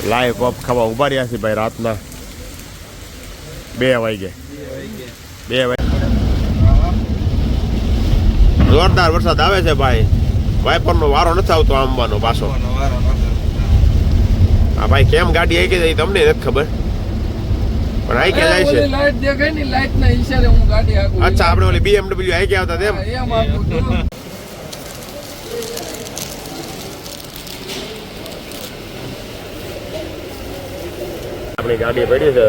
Live પપ ખાવા ઉભા રહ્યા છે ભાઈ રાતના 2 વાગે. જોરદાર વરસાદ આવે છે ભાઈ. વાઇપરનો વારો નથી આવતો આમવાનો પાછો. હા ભાઈ કેમ ગાડી આવી ગઈ તમને નથી ખબર પણ આવી કે જાય છે. લાઈટ દેખાય ને લાઈટ ના ઈશારે હું ગાડી હાકું. અચ્છા આપણે ઓલી BMW આવી ગયા હતા તેમ. એમ હાકું તો આપણી ગાડી પડી છે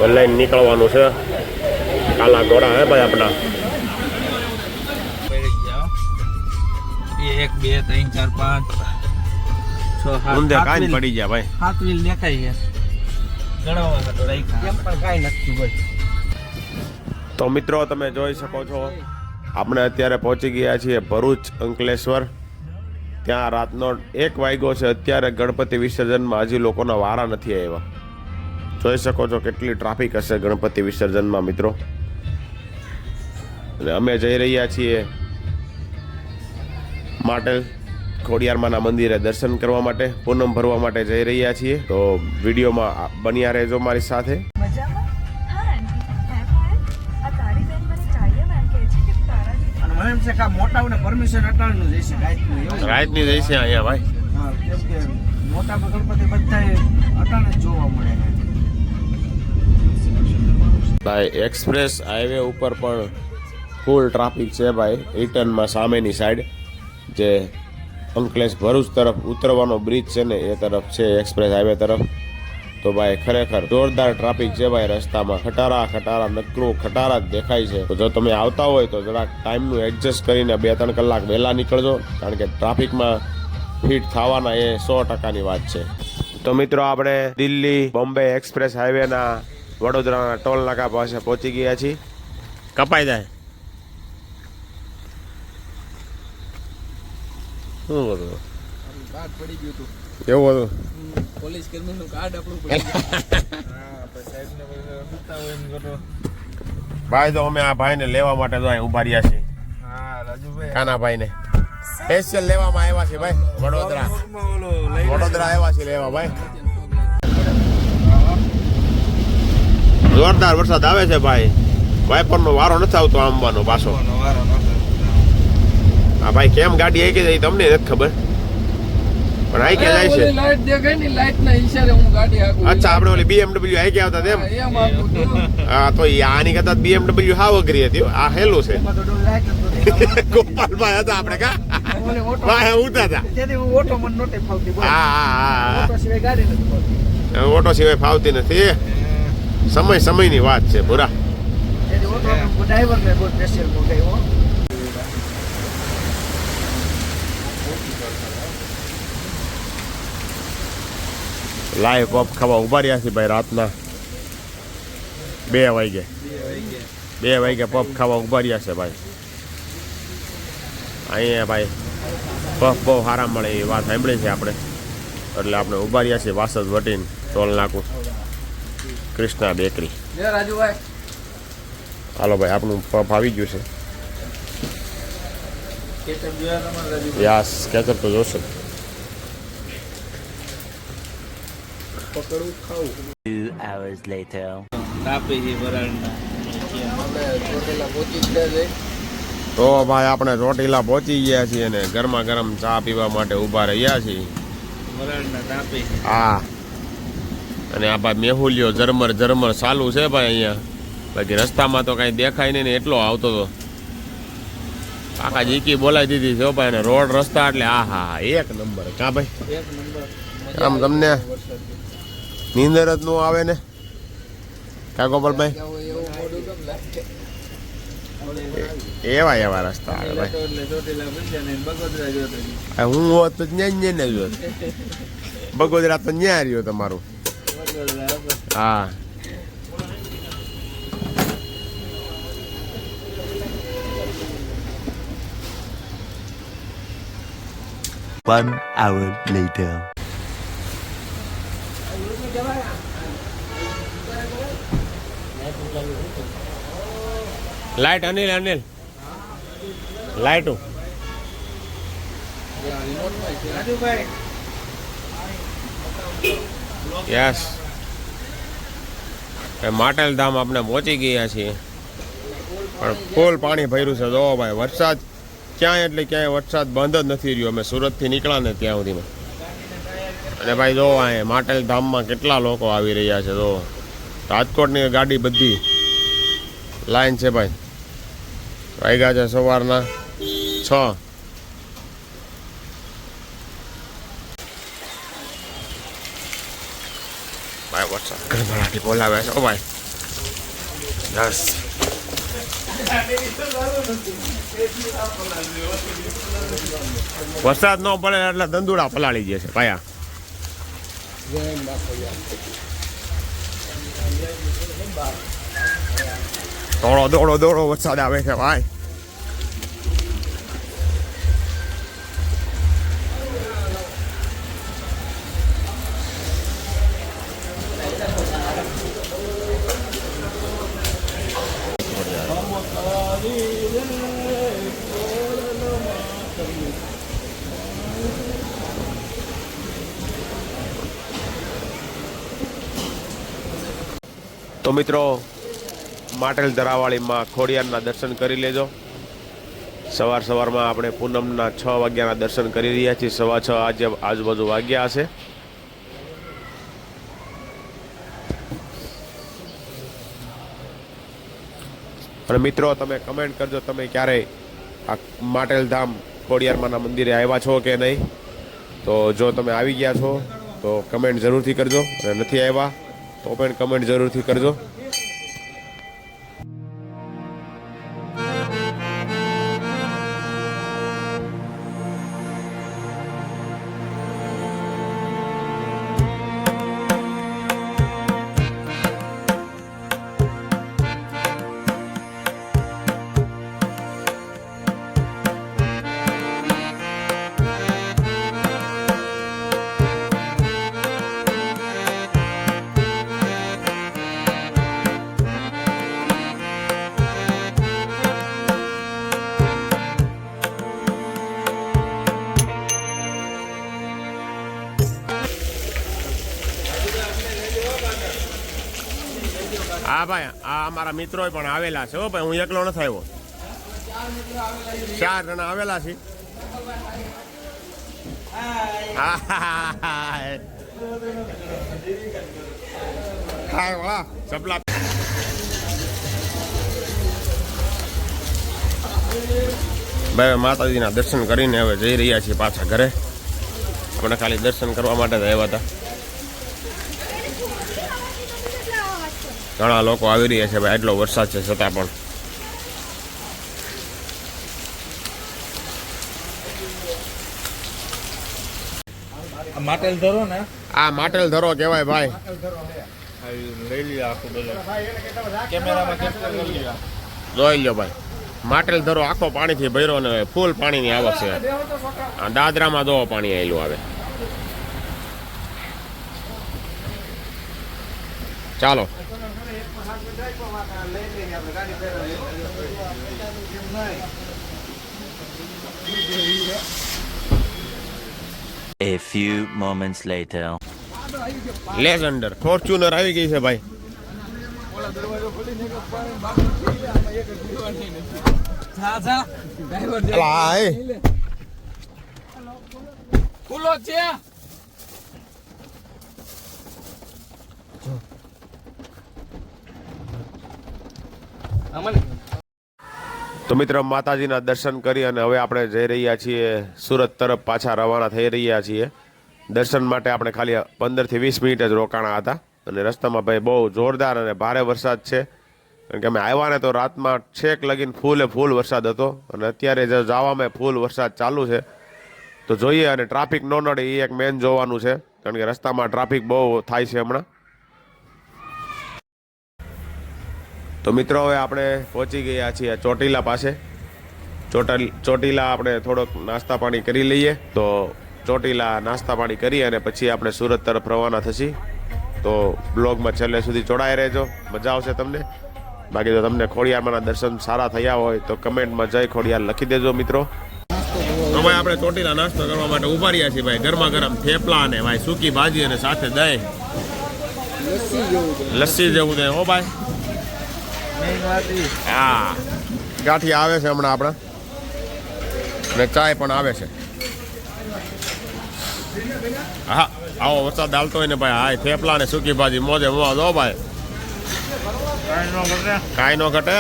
ઓનલાઈન નીકળવાનું છે. કાલા ઘોડા હે ભાઈ આપણા. 1 2 3 4 5 6 ઊંધે કાંઈ પડી ગયા ભાઈ. 7 વ્હીલ દેખાય છે ગણવા તો રાખ્યા એમ પણ કાઈ નથી ભાઈ. તો મિત્રો તમે જોઈ શકો છો આપણે અત્યારે પહોંચી ગયા છીએ ભરૂચ અંકલેશ્વર. ત્યાં રાતનો 1 વાગ્યો છે. અત્યારે ગણપતિ વિસર્જનમાં હજી લોકોના વારા નથી આવ્યા. જોઈ શકો છો કેટલી ટ્રાફિક હશે ગણપતિ વિસર્જનમાં મિત્રો. અને અમે જઈ રહ્યા છીએ માટેલ ખોડિયારમાંના મંદિરે દર્શન કરવા માટે, પૂનમ ભરવા માટે જઈ રહ્યા છીએ. તો વિડીયોમાં બન્યા રહેજો મારી સાથે. રાતની જઈશે અહીંયા ભાઈ. મોટા ગણપતિ બધા અટાણે જોવા મળે ભાઈ એક્સપ્રેસ હાઈવે ઉપર પણ ફૂલ ટ્રાફિક છે ભાઈ. રિટર્નમાં સામેની સાઈડ જે અંકલેશ ભરૂચ તરફ ઉતરવાનો બ્રિજ છે ને એ તરફ છે એક્સપ્રેસ હાઈવે તરફ. તો ભાઈ ખરેખર જોરદાર ટ્રાફિક છે ભાઈ રસ્તામાં. ખટારા નકરું ખટારા જ દેખાય છે. તો જો તમે આવતા હોય તો જરાક ટાઈમનું એડજસ્ટ કરીને 2-3 કલાક વહેલા નીકળજો, કારણ કે ટ્રાફિકમાં ફિટ થવાના એ 100%ની વાત છે. તો મિત્રો આપણે દિલ્હી બોમ્બે એક્સપ્રેસ હાઈવેના વડોદરાના ટોલ નાકા પાસે પહોંચી ગયા છીએ. કપાઈ જાય શું હતું કાર્ડ પડી ગયું હતું એવું હતું. પોલીસ કર્મીનું કાર્ડ આપણું પડી ગયું. હા પછી સાહેબને પૂછતા હોય એમ કરો. ભાઈ તો અમે આ ભાઈને લેવા માટે તો અહીં ઉભા રહ્યા છીએ. હા રાજુભાઈ કાના ભાઈને સ્પેશિયલ લેવામાં આવ્યા છે ભાઈ. વડોદરા આવ્યા છે લેવા ભાઈ. જોરદાર વરસાદ આવે છે ભાઈ. વાઇપરનો વારો નથી આવતો આમવાનો પાછો. હા ભાઈ કેમ ગાડી આવી ગઈ તમને નથી ખબર પણ આવી કે જાય છે. લાઈટ દેખાય ને લાઈટ ના ઈશારે હું ગાડી હાકું. અચ્છા આપણે ઓલી BMW આવી ગયા હતા તેમ. એમ હાકું તો હા તો આની કરતા BMW હાવ અઘરી હતી. આ હેલું છે. ગોપાલભાઈ હતા આપણે કા ભાઈ ઉતા હતા. ઓટો મને નોટે ફાવતી. હા ઓટો સિવાય ગાડી નથી ફાવતી. ઓટો સિવાય ફાવતી નથી. સમયની વાત છે પૂરા. ડ્રાઈવર ને બહુ પ્રેશર બહુ ગયો. લાઈવ પપ ખાવા ઉભા રહ્યા છે ભાઈ રાતના 2 વાગે. 2 વાગે પપ ખાવા ઉભા રહ્યા છે ભાઈ. અહીંયા ભાઈ પફ બહુ સારા મળે એ વાત સાંભળી છે આપણે. એટલે આપણે ઉભા રહ્યા છીએ વાસદ વટીને ટોલ નાકું કૃષ્ણા બેકરી. રાજુભાઈ હાલો ભાઈ આપણું પફ આવી ગયું છે. યસ કેચઅપ તો જોશે. પકડું ખાવું. 2 hours later. તો ભાઈ આપણે ચોટીલા પહોંચી ગયા છીએ ને ગરમા ગરમ ચા પીવા માટે ઊભા રહ્યા છીએ. હા અને આ ભાઈ મેહુલિયો ઝરમર ચાલુ છે ભાઈ અહીંયા. બાકી રસ્તામાં તો કાંઈ દેખાય નહીં ને એટલો આવતો હતો. કાકા જીકી બોલાવી દીધી છે ભાઈ. ને રોડ રસ્તા એટલે હા 1 નંબર કા ભાઈ. 1 નંબર. આમ તમને નીંદર જ નો આવે ને કા ગોપાલભાઈ. એવા રસ્તા આવે ભાઈ. હું હોત તો ન્યા ને જોત. બગોદરા તો ન્યા રહ્યો તમારું. હા One hour later. Light Anil લાઈટો યસ માટેલ ધામ આપણે પહોંચી ગયા છીએ પણ ફૂલ પાણી ભર્યું છે. જોવો ભાઈ વરસાદ ક્યાંય એટલે ક્યાંય વરસાદ બંધ જ નથી રહ્યો. અમે સુરતથી નીકળ્યા ને ત્યાં સુધીમાં. અને ભાઈ જો અહીંયા માટેલ ધામમાં કેટલા લોકો આવી રહ્યા છે. જો રાજકોટની ગાડી બધી લાઈન છે ભાઈ. વાગ્યા છે સવારના 6. ભાઈ વરસાદ ગરબડાટી બોલાવે છે. ઓ ભાઈ યસ વરસાદ ન પડે એટલે દંદુડા પલાળી જાય છે ભાયા. દોડો વરસાદ આવે છે ભાઈ. તો મિત્રો માટેલ ધરાવાળીમાં ખોડિયારના દર્શન કરી લેજો. સવારમાં આપણે પૂનમના 6 વાગ્યાના દર્શન કરી રહ્યા છીએ. 6:15 આજે આજુબાજુ વાગ્યા હશે. અને મિત્રો તમે કમેન્ટ કરજો તમે ક્યારે આ માટેલ ધામ ખોડિયારમાંના મંદિરે આવ્યા છો કે નહીં. તો જો તમે આવી ગયા છો તો કમેન્ટ જરૂરથી કરજો, અને નથી આવ્યા તો પણ કમેન્ટ જરૂરથી કરજો. હા ભાઈ, આ અમારા મિત્રો પણ આવેલા છે. હો ભાઈ, હું એકલો નથી આવ્યો. 4 જણા આવેલા છે. સપલા ભાઈ માતાજીના દર્શન કરીને હવે જઈ રહ્યા છીએ પાછા ઘરે. આપણે ખાલી દર્શન કરવા માટે જ આવ્યા હતા. ઘણા લોકો આવી રહ્યા છે ભાઈ, આટલો વરસાદ છે છતાં પણ. માટેલ ધરો ને, આ માટેલ ધરો કહેવાય ભાઈ. લઈ લ્યો આખું બધું કેમેરામાં કેપ્ચર કરી લ્યો. જોઈ લ્યો ભાઈ, માટેલ ધરો આખો પાણીથી ભર્યો અને ફૂલ પાણીની આવક છે. આ દાદરામાં દો પાણી આવેલું આવે. ચાલો A few moments later. Legender Fortuner આવી ગઈ છે ભાઈ. ખુલ્લો છે. તો મિત્રો માતાજીના દર્શન કરી અને હવે આપણે જઈ રહ્યા છીએ સુરત તરફ પાછા રવાના થઈ રહ્યા છીએ. દર્શન માટે આપણે ખાલી 15 થી 20 મિનિટ જ રોકાણા હતા. અને રસ્તામાં ભાઈ બહુ જોરદાર અને ભારે વરસાદ છે. કારણ કે અમે આવ્યા ને તો રાતમાં છેક લગીને ફૂલ વરસાદ હતો. અને અત્યારે જે જવામાં ફૂલ વરસાદ ચાલુ છે. તો જોઈએ અને ટ્રાફિક ન નડે એ એક મેન જોવાનું છે. કારણ કે રસ્તામાં ટ્રાફિક બહુ થાય છે હમણાં. તો મિત્રો હવે આપણે પહોંચી ગયા છીએ ચોટીલા પાસે. ચોટીલા આપણે થોડોક નાસ્તા પાણી કરી લઈએ. તો ચોટીલા નાસ્તા પાણી કરી અને પછી આપણે સુરત તરફ રવાના થશી. તો બ્લોગમાં છેલ્લે સુધી જોડાઈ રહેજો, મજા આવશે તમને. બાકી તો તમને ખોડિયારમાંના દર્શન સારા થયા હોય તો કમેન્ટમાં જય ખોડિયાર લખી દેજો મિત્રો. તો ભાઈ આપણે ચોટીલા નાસ્તો કરવા માટે ઉભા રહ્યા છીએ ભાઈ. ગરમા ગરમ થેપલા ને ભાઈ સૂકી ભાજી અને સાથે દહીં, લસ્સી જેવું દહીં. હો ભાઈ, હા ગાંઠિયા આવે છે હમણાં આપણે, ને ચાય પણ આવે છે. હા આવો વરસાદ હાલતો હોય ને ભાઈ, હા થેપલા ને સૂકી ભાજી મોજે મોજ. હો ભાઈ, કાંઈ નો ઘટે.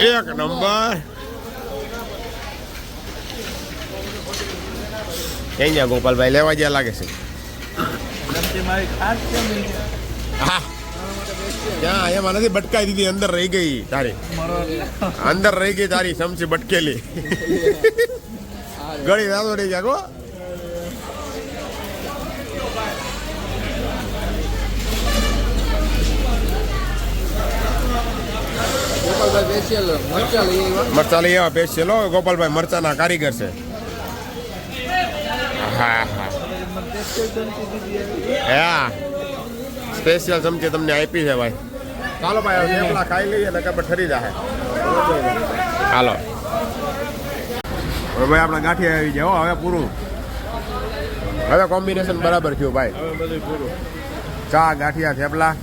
એક નંબર. કઈ ગયા ગોપાલભાઈ, લેવા ગયા લાગે છે. હા ક્યાં એમાં નથી બટકાઈ દીધી, અંદર રહી ગઈ તારી, અંદર રહી ગઈ તારી ચમચી બટકેલી. ગળી રાતો રહી ગયા. મરચા લઈ આવ્યા સ્પેશિયલ. ગોપાલભાઈ મરચાના કારીગર છે. હા હા હા સ્પેશિયલ ચમચી તમને આપી છે ભાઈ. ચાલો ભાઈ થેપલા ખાઈ લઈએ ને કે ઠરી જાય. હાલો હવે ભાઈ આપણે ગાંઠિયા આવી જાય. હવે પૂરું, હવે કોમ્બિનેશન બરાબર થયું ભાઈ. ચા ગાંઠિયા થેપલા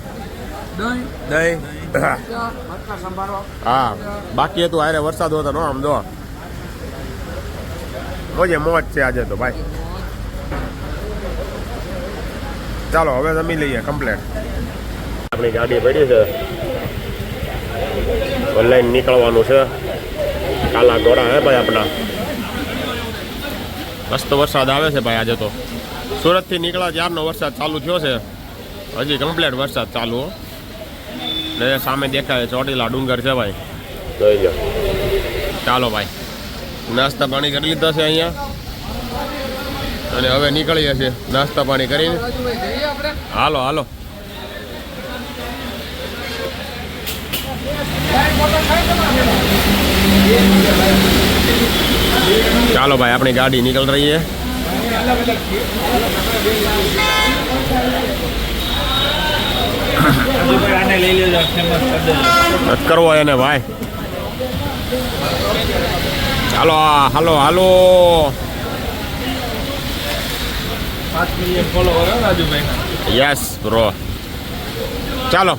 દહીં. હા બાકી હતું આરે વરસાદ હતો નો આમ જો મોજે મોજ છે આજે તો ભાઈ. ચાલો હવે જમી લઈએ કમ્પ્લેટ. આપણી ગાડી પડી છે, ઓનલાઈન નીકળવાનું છે. કાલા ઘોડા હે ભાઈ આપણા. મસ્ત વરસાદ આવે છે ભાઈ આજે તો. સુરતથી નીકળ્યા ત્યારનો વરસાદ ચાલુ થયો છે, હજી કમ્પ્લેટ વરસાદ ચાલુ. ને સામે દેખાય ચોટીલા ડુંગર છે ભાઈ, જોઈ લો. ચાલો ભાઈ નાસ્તા પાણી કરી લીધા છે અહીંયા, અને હવે નીકળીએ છીએ નાસ્તા પાણી કરીને. હાલો હાલો ચાલો ભાઈ આપણી ગાડી નીકળ રહી છે. કરવો એને ભાઈ. હાલો હાલો હાલો. 5 million follower Rajubhai. Yes bro. ચાલો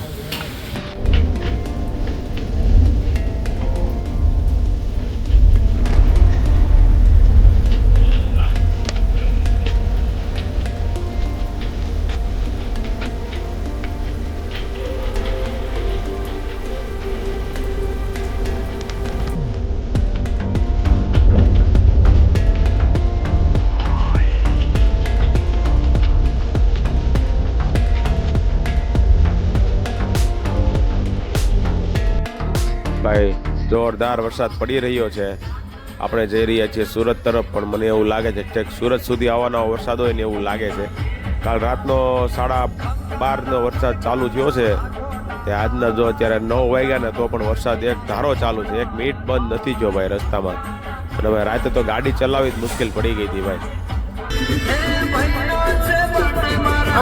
ભાઈ જોરદાર વરસાદ પડી રહ્યો છે. આપણે જઈ રહ્યા છીએ સુરત તરફ, પણ મને એવું લાગે છે કે સુરત સુધી આવવાનો વરસાદ હોય ને એવું લાગે છે. કાલ રાતનો 12:30 વરસાદ ચાલુ થયો છે, તે આજના જો અત્યારે 9 વાગ્યા ને તો પણ વરસાદ એક ધારો ચાલુ છે. 1 મિનિટ બંધ નથી થયો ભાઈ રસ્તામાં. અને ભાઈ રાતે તો ગાડી ચલાવવી જ મુશ્કેલ પડી ગઈ હતી ભાઈ.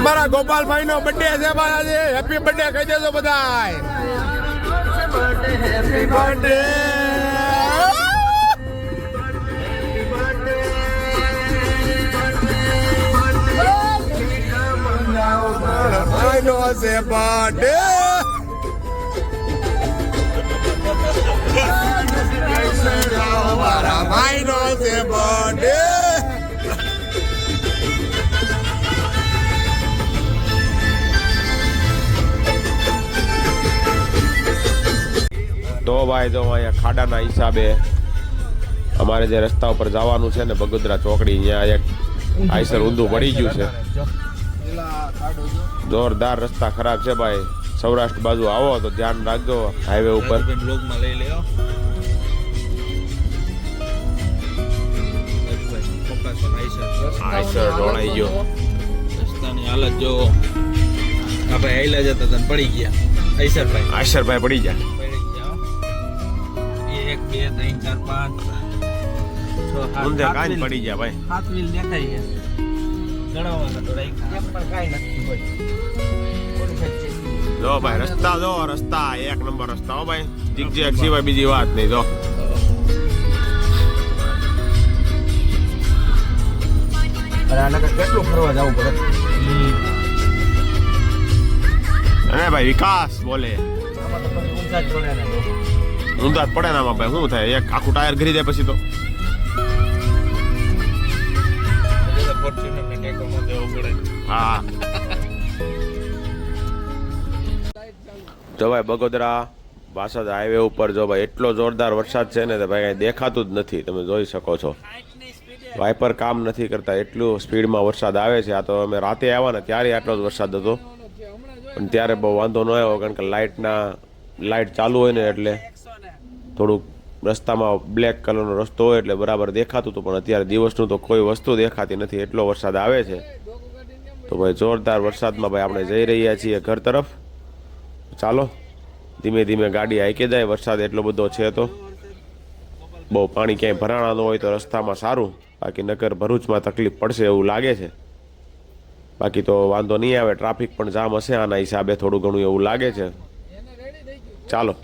અમારા ગોપાલભાઈ નો બર્થડે છે ભાઈ આજે. હેપી બર્થડે કહી દેજો બધાય. Happy birthday. I know it's a birthday. I know it's a birthday. તો ભાઈ જો અહીંયા ખાડાના હિસાબે અમારે જે રસ્તા ઉપર જવાનું છે ને બગોદરા ચોકડી, અહીંયા એક આઈસર ઊંધું પડી ગયું છે. જોરદાર રસ્તા ખરાબ છે ભાઈ. સૌરાષ્ટ્ર બાજુ આવો તો ધ્યાન રાખજો હાઈવે ઉપર. આઈસર ઢોળાઈ ગયો. રસ્તાની હાલત જો આપણે આઈલા જતા હતા પડી ગયા. આઈસરભાઈ પડી ગયા. 1 2 3 4 5 ઊંધે કાંઈ પડી ગયા ભાઈ. 7 વ્હીલ દેખાય છે. ગણવામાં તો રાખ્યા પણ કાંઈ નથી ભાઈ. જો ભાઈ રસ્તા જો રસ્તા એક નંબર રસ્તા હો ભાઈ જીગજેગ સિવાય બીજી વાત નહીં જો કેટલું ફરવા જવું પડે અરે ભાઈ વિકાસ બોલે આમાં તો પછી ઊંચા જ પડે ને ઊંધા જ પડે ને આમાં ભાઈ શું થાય એક આખું ટાયર ઘરી જાય પછી તો ફોર્ચ્યુનર ને ટેકોમાં દેવો પડે હા જો ભાઈ બગોદરા વાસદ હાઈવે ઉપર જો ભાઈ એટલો જોરદાર વરસાદ છે ને તો ભાઈ કાંઈ દેખાતું જ નથી તમે જોઈ શકો છો વાઇપર કામ નથી કરતા એટલું સ્પીડમાં વરસાદ આવે છે આ તો અમે રાતે આવ્યા ને ત્યારે આટલો જ વરસાદ હતો પણ ત્યારે બહુ વાંધો ન આવ્યો કારણ કે લાઇટ ચાલુ હોય ને એટલે થોડુંક રસ્તામાં બ્લેક કલરનો રસ્તો હોય એટલે બરાબર દેખાતું હતું પણ અત્યારે દિવસનું તો કોઈ વસ્તુ દેખાતી નથી એટલો વરસાદ આવે છે તો ભાઈ જોરદાર વરસાદમાં ભાઈ આપણે જઈ રહ્યા છીએ ઘર તરફ ચાલો ધીમે ધીમે ગાડી હાઈકે જાય વરસાદ એટલો બધો છે તો બહુ પાણી ક્યાંય ભરાણા ન હોય તો રસ્તામાં સારું બાકી નકર ભરૂચમાં તકલીફ પડશે એવું લાગે છે બાકી તો વાંધો નહીં આવે ટ્રાફિક પણ જામ હશે આના હિસાબે થોડું ઘણું એવું લાગે છે ચાલો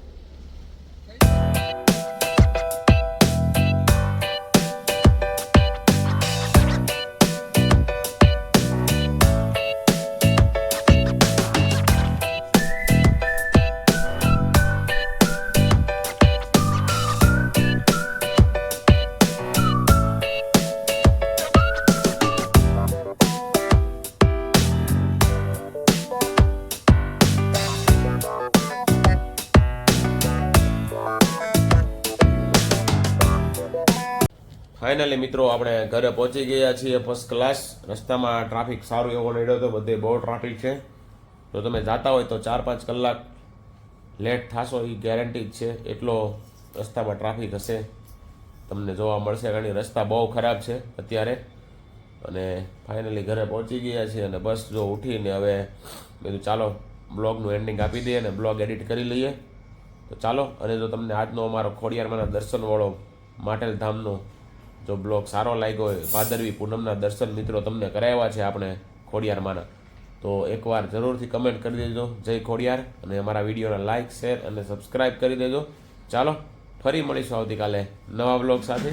ફાઇનલી મિત્રો આપણે ઘરે પહોંચી ગયા છીએ ફર્સ્ટ ક્લાસ રસ્તામાં ટ્રાફિક સારું એવો નડ્યો હતો બધે બહુ ટ્રાફિક છે જો તમે જાતા હોય તો 4-5 કલાક લેટ થશો એ ગેરંટી જ છે એટલો રસ્તામાં ટ્રાફિક હશે તમને જોવા મળશે ઘણી રસ્તા બહુ ખરાબ છે અત્યારે અને ફાઇનલી ઘરે પહોંચી ગયા છીએ અને બસ જો ઉઠીને હવે બધું ચાલો બ્લોગનું એન્ડિંગ આપી દઈએ અને બ્લોગ એડિટ કરી લઈએ તો ચાલો અને જો તમને આજનો અમારો ખોડિયારમાંના દર્શનવાળો માટેલ ધામનો જો બ્લોગ સારો લાગ્યો હોય ભાદરવી પૂનમના દર્શન મિત્રો તમને કરાવ્યા છે આપણે ખોડિયારમાંના તો એકવાર જરૂરથી કમેન્ટ કરી દેજો જય ખોડિયાર અને અમારા વિડીયોને લાઇક શેર અને સબસ્ક્રાઈબ કરી દેજો ચાલો ફરી મળીશું આવતીકાલે નવા બ્લોગ સાથે